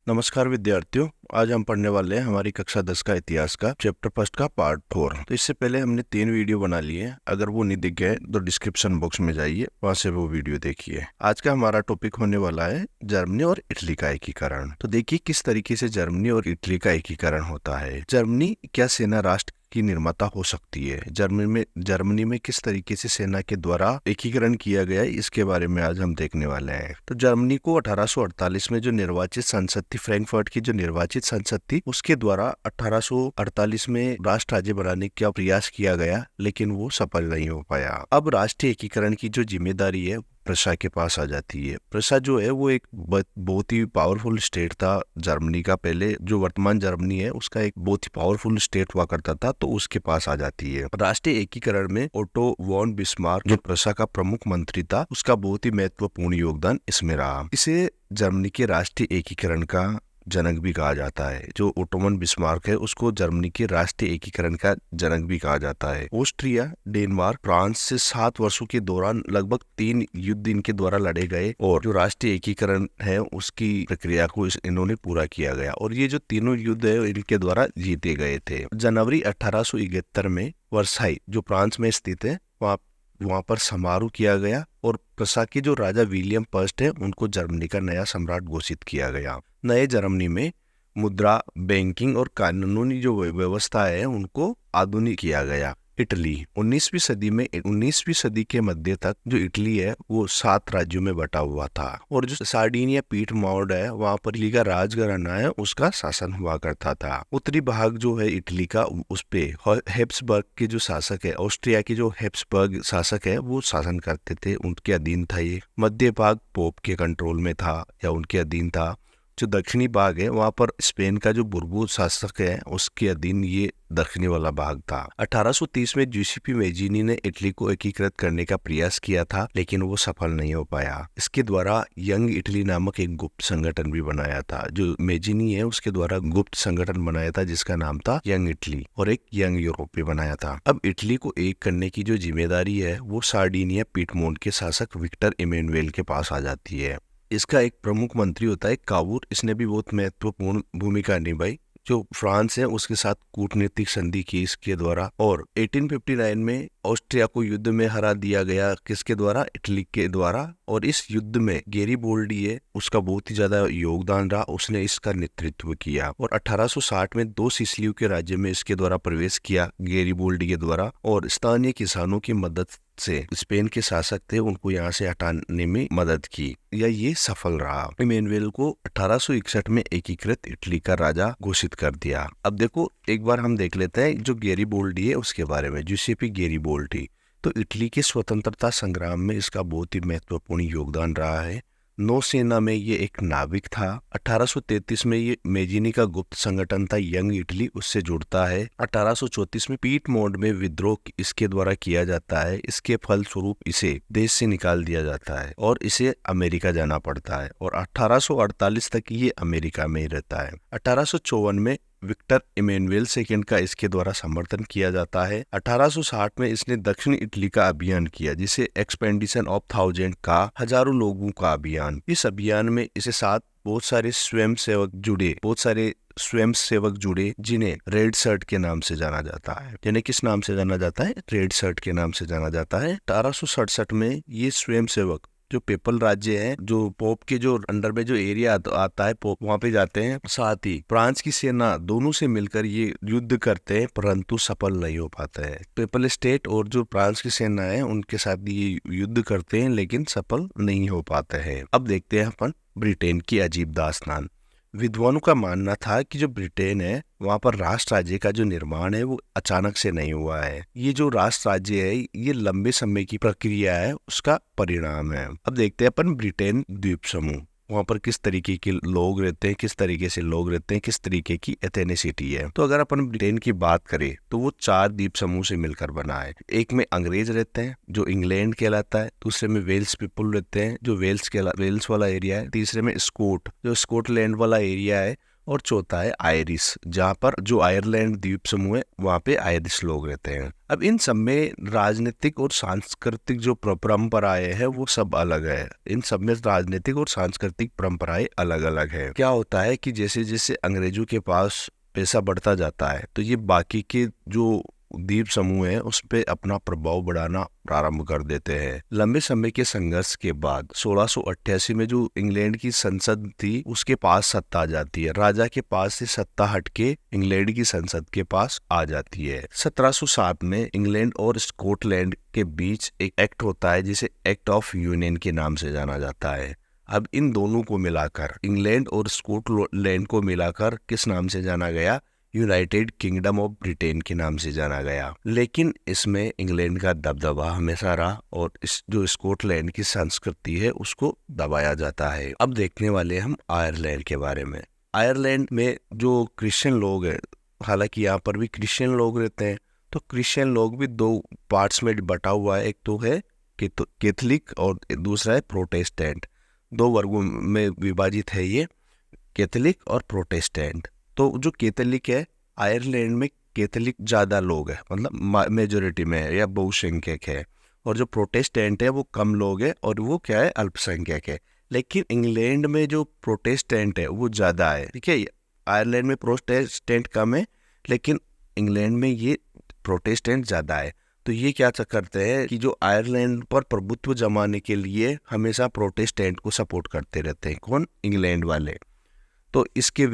नमस्कार विद्यार्थियों। आज हम पढ़ने वाले हैं हमारी कक्षा 10 का इतिहास का चैप्टर फर्स्ट का पार्ट 4। तो इससे पहले हमने 3 वीडियो बना लिए हैं। अगर वो नहीं दिख गए तो डिस्क्रिप्शन बॉक्स में जाइए, वहां से वो वीडियो देखिए। आज का हमारा टॉपिक होने वाला है जर्मनी और इटली का एकीकरण। तो देखिए किस तरीके से जर्मनी और इटली का एकीकरण होता है। जर्मनी क्या सेना राष्ट्र की निर्माता हो सकती है? जर्मनी में किस तरीके से सेना के द्वारा एकीकरण किया गया है, इसके बारे में आज हम देखने वाले हैं। तो जर्मनी को 1848 में जो निर्वाचित संसद थी, फ्रैंकफर्ट की जो निर्वाचित संसद थी, उसके द्वारा 1848 में राष्ट्र राज्य बनाने का प्रयास किया गया, लेकिन वो सफल नहीं हो पाया। अब राष्ट्रीय एकीकरण की जो जिम्मेदारी है प्रशा के पास आ जाती है। प्रशा जो है वो एक बहुत ही पावरफुल स्टेट था जर्मनी का। पहले जो वर्तमान जर्मनी है उसका एक बहुत ही पावरफुल स्टेट हुआ करता था, तो उसके पास आ जाती है। राष्ट्रीय एकीकरण में ओटो वॉन बिस्मार्क जो प्रशा का प्रमुख मंत्री था, उसका बहुत ही महत्वपूर्ण योगदान इसमें रहा। इसे जर्मनी के राष्ट्रीय एकीकरण का जनक भी कहा जाता है। जो ओटोमन बिस्मार्क है उसको जर्मनी के राष्ट्रीय एकीकरण का जनक भी कहा जाता है। ऑस्ट्रिया, डेनमार्क, फ्रांस से 7 वर्षों के दौरान लगभग 3 युद्ध इनके द्वारा लड़े गए और जो राष्ट्रीय एकीकरण है उसकी प्रक्रिया को इन्होंने पूरा किया गया, और ये जो तीनों युद्ध है इनके द्वारा जीते गए थे। जनवरी 1871 में वर्साई जो फ्रांस में स्थित है वहां पर समारोह किया गया और प्रशा के जो राजा विलियम फर्स्ट है उनको जर्मनी का नया सम्राट घोषित किया गया। नए जर्मनी में मुद्रा, बैंकिंग और कानूनी जो व्यवस्था है उनको आधुनिक किया गया। इटली 19वीं सदी के मध्य तक जो इटली है वो 7 राज्यों में बटा हुआ था, और जो सार्डिनिया पीठ माउंट है वहां पर इटली का राजघराना है उसका शासन हुआ करता था। उत्तरी भाग जो है इटली का उस पे हेब्सबर्ग के जो शासक है, ऑस्ट्रिया के जो हेब्सबर्ग शासक है वो शासन करते थे, उनके अधीन था ये। मध्य भाग पोप के कंट्रोल में था या उनके अधीन था। जो दक्षिणी भाग है वहां पर स्पेन का जो बुर्बोन शासक है उसके अधीन ये दक्षिणी वाला भाग था। 1830 में जूसेपी मेजीनी ने इटली को एकीकृत करने का प्रयास किया था, लेकिन वो सफल नहीं हो पाया। इसके द्वारा यंग इटली नामक एक गुप्त संगठन भी बनाया था। जो मेजीनी है उसके द्वारा गुप्त संगठन बनाया था जिसका नाम था यंग इटली, और एक यंग यूरोप भी बनाया था। अब इटली को एक करने की जो जिम्मेदारी है वो सार्डिनिया पीठमोंट के शासक विक्टर इमैनुएल के पास आ जाती है। इसका एक प्रमुख मंत्री होता है कावूर। इसने भी बहुत महत्वपूर्ण भूमिका निभाई। जो फ्रांस है उसके साथ कूटनीतिक संधि की इसके द्वारा, और 1859 में ऑस्ट्रिया को युद्ध में हरा दिया गया। किसके द्वारा? इटली के द्वारा। और इस युद्ध में गैरीबोल्डी है उसका बहुत ही ज्यादा योगदान रहा, उसने इसका नेतृत्व किया। और 1860 में 2 सिसिलियों के राज्य में इसके द्वारा प्रवेश किया गैरीबोल्डी के द्वारा, और स्थानीय किसानों की मदद से स्पेन के शासक थे उनको यहाँ से हटाने में मदद की, या ये सफल रहा। इमैनुएल को 1861 में एकीकृत इटली का राजा घोषित कर दिया। अब देखो एक बार हम देख लेते हैं जो गैरीबोल्डी है उसके बारे में। जूसेपी गैरीबोल्डी तो इटली के स्वतंत्रता संग्राम में इसका बहुत ही महत्वपूर्ण योगदान रहा है। नौसेना में ये एक नाविक था। 1833 में ये मेजिनी का गुप्त संगठन था यंग इटली, उससे जुड़ता है। 1834 में पीटमोंट में विद्रोह इसके द्वारा किया जाता है। इसके फलस्वरूप इसे देश से निकाल दिया जाता है और इसे अमेरिका जाना पड़ता है, और 1848 तक ये अमेरिका में ही रहता है। 1854 में विक्टर इमैनुएल सेकंड का इसके द्वारा समर्थन किया जाता है। 1860 में इसने दक्षिण इटली का अभियान किया, जिसे एक्सपेंडिशन ऑफ 1000 का, हजारों लोगों का अभियान। इस अभियान में इसे साथ बहुत सारे स्वयंसेवक जुड़े जिन्हें रेड शर्ट के नाम से जाना जाता है। यानी किस नाम से जाना जाता है? रेड शर्ट के नाम से जाना जाता है। 1867 में ये स्वयंसेवक जो पेपल राज्य है, जो पोप के जो अंडर में जो एरिया आता है पोप वहां पे जाते हैं। साथ ही फ्रांस की सेना दोनों से मिलकर ये युद्ध करते हैं, परंतु सफल नहीं हो पाता है। पेपल स्टेट और जो फ्रांस की सेना है उनके साथ ये युद्ध करते हैं, लेकिन सफल नहीं हो पाते हैं। अब देखते हैं अपन ब्रिटेन की अजीब दास्तान। विद्वानों का मानना था कि जो ब्रिटेन है वहां पर राष्ट्र राज्य का जो निर्माण है वो अचानक से नहीं हुआ है। ये जो राष्ट्र राज्य है ये लंबे समय की प्रक्रिया है, उसका परिणाम है। अब देखते हैं अपन ब्रिटेन द्वीप समूह। वहां पर किस तरीके के लोग रहते हैं, किस तरीके से लोग रहते हैं, किस तरीके की एथेनिसिटी है। तो अगर अपन ब्रिटेन की बात करें तो वो 4 द्वीप समूह से मिलकर बना है। एक में अंग्रेज रहते हैं जो इंग्लैंड कहलाता है। दूसरे में वेल्स पीपल रहते हैं जो वेल्स वाला एरिया है। तीसरे में स्कॉट जो स्कॉटलैंड वाला एरिया है और चौथा है आयरिश, जहाँ पर जो आयरलैंड द्वीप समूह है वहाँ पे आयरिश लोग रहते हैं। अब इन सब में राजनीतिक और सांस्कृतिक जो परंपराएं हैं वो सब अलग है। इन सब में राजनीतिक और सांस्कृतिक परंपराएं अलग अलग है। क्या होता है कि जैसे जैसे अंग्रेजों के पास पैसा बढ़ता जाता है तो ये बाकी के जो द्वीप समूह है उस पे अपना प्रभाव बढ़ाना प्रारंभ कर देते हैं। लंबे समय के संघर्ष के बाद 1688 में जो इंग्लैंड की संसद थी उसके पास सत्ता आ जाती है। राजा के पास से सत्ता हटके इंग्लैंड की संसद के पास आ जाती है। 1707 में इंग्लैंड और स्कॉटलैंड के बीच एक एक्ट होता है जिसे एक्ट ऑफ यूनियन के नाम से जाना जाता है। अब इन दोनों को मिलाकर, इंग्लैंड और स्कॉटलैंड को मिलाकर किस नाम से जाना गया? यूनाइटेड किंगडम ऑफ ब्रिटेन के नाम से जाना गया। लेकिन इसमें इंग्लैंड का दबदबा हमेशा रहा और इस जो स्कॉटलैंड की संस्कृति है उसको दबाया जाता है। अब देखने वाले हम आयरलैंड के बारे में। आयरलैंड में जो क्रिश्चियन लोग हैं, हालांकि यहाँ पर भी क्रिश्चियन लोग रहते हैं, तो क्रिश्चियन लोग भी दो पार्ट्स में बटा हुआ है। एक तो है कैथोलिक और दूसरा है प्रोटेस्टेंट। दो वर्गों में विभाजित है ये, कैथोलिक और प्रोटेस्टेंट। तो जो कैथोलिक है, आयरलैंड में कैथोलिक ज़्यादा लोग हैं, मतलब मेजोरिटी में है या बहुसंख्यक है। और जो प्रोटेस्टेंट है वो कम लोग हैं और वो क्या है, अल्पसंख्यक है। लेकिन इंग्लैंड में जो प्रोटेस्टेंट है वो ज़्यादा है, ठीक है। आयरलैंड में प्रोटेस्टेंट कम है लेकिन इंग्लैंड में ये प्रोटेस्टेंट ज़्यादा है। तो ये क्या करते हैं कि जो आयरलैंड पर प्रभुत्व जमाने के लिए हमेशा प्रोटेस्टेंट को सपोर्ट करते रहते हैं। कौन? इंग्लैंड वाले। तो इसके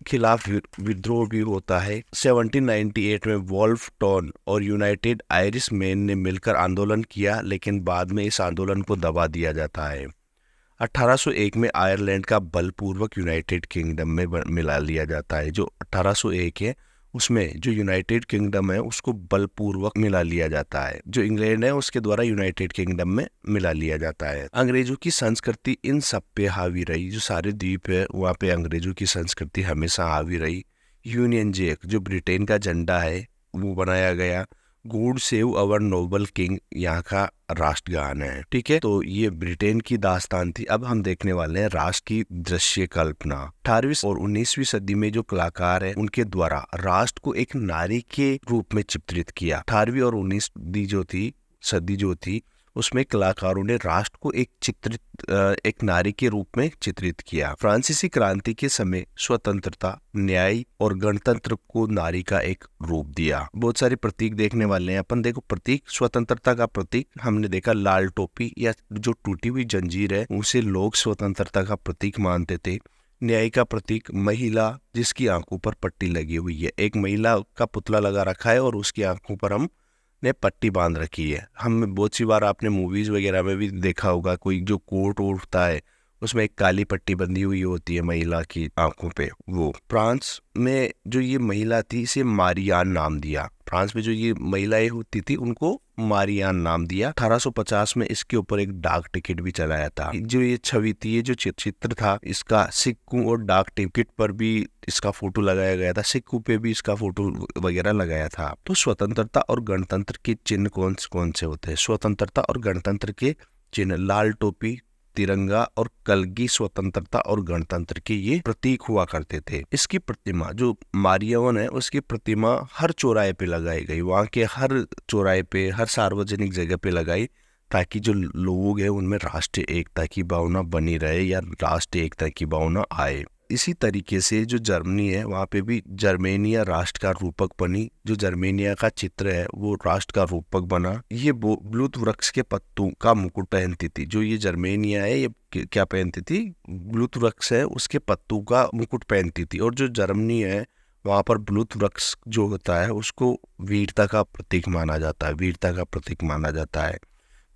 खिलाफ विद्रोह भी होता है। 1798 में वॉल्फ टॉन और यूनाइटेड आयरिश मैन ने मिलकर आंदोलन किया, लेकिन बाद में इस आंदोलन को दबा दिया जाता है। 1801 में आयरलैंड का बलपूर्वक यूनाइटेड किंगडम में मिला लिया जाता है। जो 1801 है उसमें जो यूनाइटेड किंगडम है उसको बलपूर्वक मिला लिया जाता है। जो इंग्लैंड है उसके द्वारा यूनाइटेड किंगडम में मिला लिया जाता है। अंग्रेजों की संस्कृति इन सब पे हावी रही। जो सारे द्वीप है वहाँ पे अंग्रेजों की संस्कृति हमेशा हावी रही। यूनियन जैक जो ब्रिटेन का झंडा है वो बनाया गया। God save our Nobel king यहाँ का राष्ट्रगान है, ठीक है। तो ये ब्रिटेन की दास्तान थी। अब हम देखने वाले हैं राष्ट्र की दृश्य कल्पना। 18वीं और 19वीं सदी में जो कलाकार है उनके द्वारा राष्ट्र को एक नारी के रूप में चित्रित किया। 18वीं और 19वीं सदी जो थी उसमें कलाकारों ने राष्ट्र को एक नारी के रूप में चित्रित किया। फ्रांसीसी क्रांति के समय स्वतंत्रता, न्याय और गणतंत्र को नारी का एक रूप दिया। बहुत सारे प्रतीक देखने वाले हैं अपन। देखो, प्रतीक, स्वतंत्रता का प्रतीक हमने देखा लाल टोपी या जो टूटी हुई जंजीर है उसे लोग स्वतंत्रता का प्रतीक मानते थे। न्याय का प्रतीक महिला जिसकी आंखों पर पट्टी लगी हुई है। एक महिला का पुतला लगा रखा है और उसकी आंखों पर हम ने पट्टी बांध रखी है। हम बहुत सी बार आपने मूवीज वगैरह में भी देखा होगा, कोई जो कोट उठता है उसमें एक काली पट्टी बंधी हुई होती है महिला की आंखों पे। वो फ्रांस में जो ये महिला थी इसे मारियान नाम दिया। फ्रांस में जो ये महिलाएं होती थी उनको मारियान नाम दिया। 1850 में इसके ऊपर एक डाक टिकट भी चलाया था। जो ये छवि थी, ये जो चित्र था, इसका सिक्कों और डाक टिकट पर भी इसका फोटो लगाया गया था। सिक्कों पे भी इसका फोटो वगैरह लगाया था। तो स्वतंत्रता और गणतंत्र के चिन्ह कौन से होते हैं? स्वतंत्रता और गणतंत्र के चिन्ह लाल टोपी, तिरंगा और कलगी स्वतंत्रता और गणतंत्र के ये प्रतीक हुआ करते थे। इसकी प्रतिमा जो मारियावन है उसकी प्रतिमा हर चौराहे पे लगाई गई। वहाँ के हर चौराहे पे, हर सार्वजनिक जगह पे लगाई ताकि जो लोग हैं उनमें राष्ट्रीय एकता की भावना बनी रहे या राष्ट्रीय एकता की भावना आए। इसी तरीके से जो जर्मनी है वहाँ पे भी जर्मेनिया राष्ट्र का रूपक बनी। जो जर्मेनिया का चित्र है वो राष्ट्र का रूपक बना। ये ब्लूत वृक्ष के पत्तों का मुकुट पहनती थी। जो ये जर्मेनिया है ये क्या पहनती थी? ब्लूत वृक्ष है उसके पत्तों का मुकुट पहनती थी। और जो जर्मनी है वहाँ पर ब्लूत वृक्ष जो होता है उसको वीरता का प्रतीक माना जाता है, वीरता का प्रतीक माना जाता है।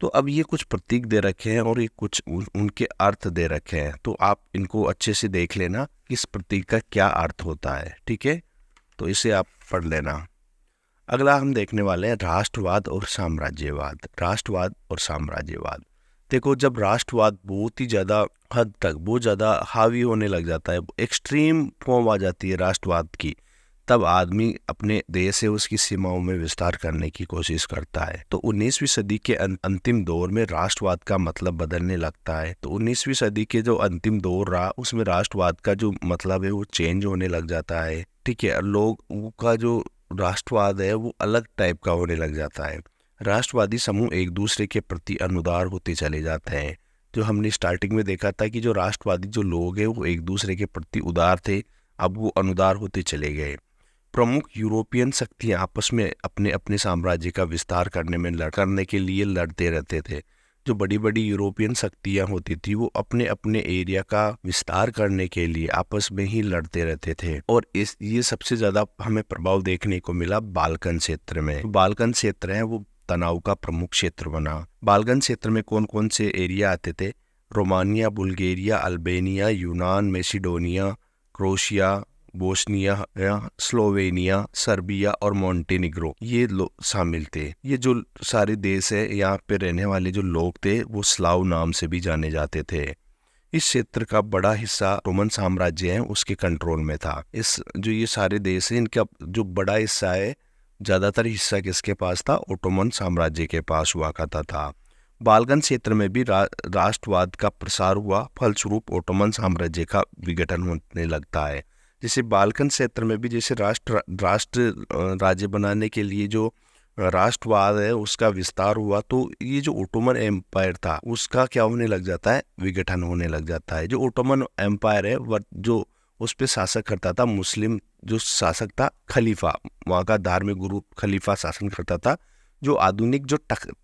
तो अब ये कुछ प्रतीक दे रखे हैं और ये कुछ उनके अर्थ दे रखे हैं। तो आप इनको अच्छे से देख लेना कि इस प्रतीक का क्या अर्थ होता है, ठीक है। तो इसे आप पढ़ लेना। अगला हम देखने वाले हैं राष्ट्रवाद और साम्राज्यवाद। राष्ट्रवाद और साम्राज्यवाद। देखो, जब राष्ट्रवाद बहुत ही ज़्यादा हद तक बहुत ज़्यादा हावी होने लग जाता है, एक्सट्रीम फॉर्म आ जाती है राष्ट्रवाद की, तब आदमी अपने देश से उसकी सीमाओं में विस्तार करने की कोशिश करता है। तो 19वीं सदी के अंतिम दौर में राष्ट्रवाद का मतलब बदलने लगता है। तो 19वीं सदी के जो अंतिम दौर रहा उसमें राष्ट्रवाद का जो मतलब है वो चेंज होने लग जाता है। ठीक है, लोग का जो राष्ट्रवाद है वो अलग टाइप का होने लग जाता है। राष्ट्रवादी समूह एक दूसरे के प्रति अनुदार होते चले जाते हैं। जो हमने स्टार्टिंग में देखा था कि जो राष्ट्रवादी जो लोग हैं वो एक दूसरे के प्रति उदार थे, अब वो अनुदार होते चले गए। प्रमुख यूरोपियन शक्तियां आपस में अपने अपने साम्राज्य का विस्तार करने के लिए लड़ते रहते थे। जो बड़ी बड़ी यूरोपियन शक्तियां होती थी वो अपने अपने एरिया का विस्तार करने के लिए आपस में ही लड़ते रहते थे। और ये सबसे ज्यादा हमें प्रभाव देखने को मिला बाल्कन क्षेत्र में। बाल्कन क्षेत्र है वो तनाव का प्रमुख क्षेत्र बना। बाल्कन क्षेत्र में कौन कौन से एरिया आते थे? रोमानिया, बुल्गारिया, अल्बानिया, यूनान, Macedonia, Croatia, Bosnia, Slovenia, Serbia और मोंटेनिग्रो ये लोग शामिल थे। ये जो सारे देश है यहाँ पे रहने वाले जो लोग थे वो स्लाव नाम से भी जाने जाते थे। इस क्षेत्र का बड़ा हिस्सा रोमन साम्राज्य है उसके कंट्रोल में था। इस जो ये सारे देश है इनका जो बड़ा हिस्सा है, ज्यादातर हिस्सा किसके पास था? ओटोमन साम्राज्य के पास हुआ करता था। बाल्कन क्षेत्र में भी राष्ट्रवाद का प्रसार हुआ, फलस्वरूप ओटोमन साम्राज्य का विघटन होने लगता है। जैसे बाल्कन क्षेत्र में भी जैसे राष्ट्र राज्य बनाने के लिए जो राष्ट्रवाद है उसका विस्तार हुआ, तो ये जो ओटोमन एम्पायर था उसका क्या होने लग जाता है? विघटन होने लग जाता है। जो ओटोमन एम्पायर है जो उस पे शासक करता था मुस्लिम जो शासक था खलीफा, वहाँ का धार्मिक गुरु खलीफा शासन करता था। जो आधुनिक जो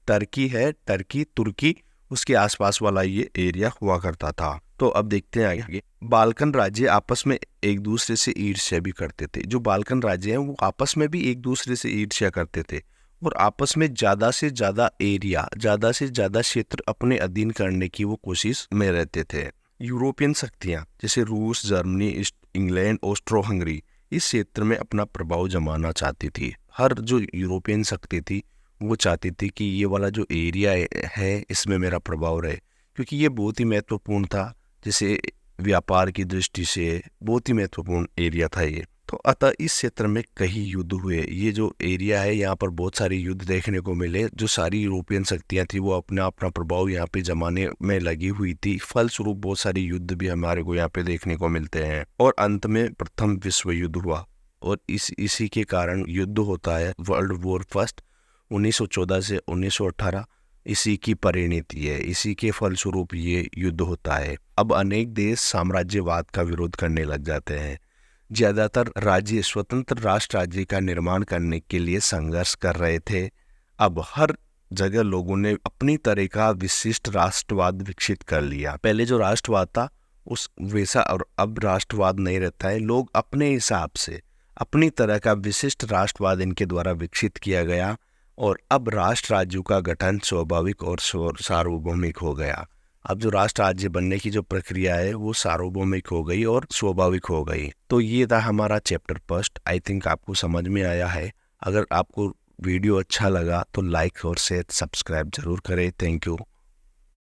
टर्की है, तुर्की उसके आसपास वाला ये एरिया हुआ करता था। तो अब देखते हैं आगे। बाल्कन राज्य आपस में एक दूसरे से ईर्ष्या भी करते थे। जो बाल्कन राज्य हैं वो आपस में भी एक दूसरे से ईर्ष्या करते थे और आपस में ज्यादा से ज्यादा एरिया, ज्यादा से ज्यादा क्षेत्र अपने अधीन करने की वो कोशिश में रहते थे। यूरोपियन शक्तियां जैसे रूस, जर्मनी, इंग्लैंड, ऑस्ट्रो हंगरी इस क्षेत्र में अपना प्रभाव जमाना चाहती थी। हर जो यूरोपियन शक्ति थी वो चाहती थी कि ये वाला जो एरिया है इसमें मेरा प्रभाव रहे, क्योंकि ये बहुत ही महत्वपूर्ण था। जैसे व्यापार की दृष्टि से बहुत ही महत्वपूर्ण एरिया था ये। तो अतः इस क्षेत्र में कई युद्ध हुए। ये जो एरिया है यहाँ पर बहुत सारे युद्ध देखने को मिले। जो सारी यूरोपियन शक्तियाँ थी वो अपना अपना प्रभाव यहाँ पे जमाने में लगी हुई थी। फलस्वरूप बहुत सारे युद्ध भी हमारे को यहाँ पे देखने को मिलते हैं। और अंत में प्रथम विश्व युद्ध हुआ और इसी के कारण युद्ध होता है वर्ल्ड वॉर फर्स्ट 1914 से 1918। इसी की परिणति है, इसी के फलस्वरूप ये युद्ध होता है। अब अनेक देश साम्राज्यवाद का विरोध करने लग जाते हैं। ज्यादातर राज्य स्वतंत्र राष्ट्र राज्य का निर्माण करने के लिए संघर्ष कर रहे थे। अब हर जगह लोगों ने अपनी तरह का विशिष्ट राष्ट्रवाद विकसित कर लिया। पहले जो राष्ट्रवाद था उस वैसा और अब राष्ट्रवाद नहीं रहता है। लोग अपने हिसाब से अपनी तरह का विशिष्ट राष्ट्रवाद इनके द्वारा विकसित किया गया और अब राष्ट्र राज्यों का गठन स्वाभाविक और सार्वभौमिक हो गया। अब जो राष्ट्र राज्य बनने की जो प्रक्रिया है वो सार्वभौमिक हो गई और स्वाभाविक हो गई। तो ये था हमारा चैप्टर फर्स्ट। आई थिंक आपको समझ में आया है। अगर आपको वीडियो अच्छा लगा तो लाइक और शेयर सब्सक्राइब जरूर करें। Thank you.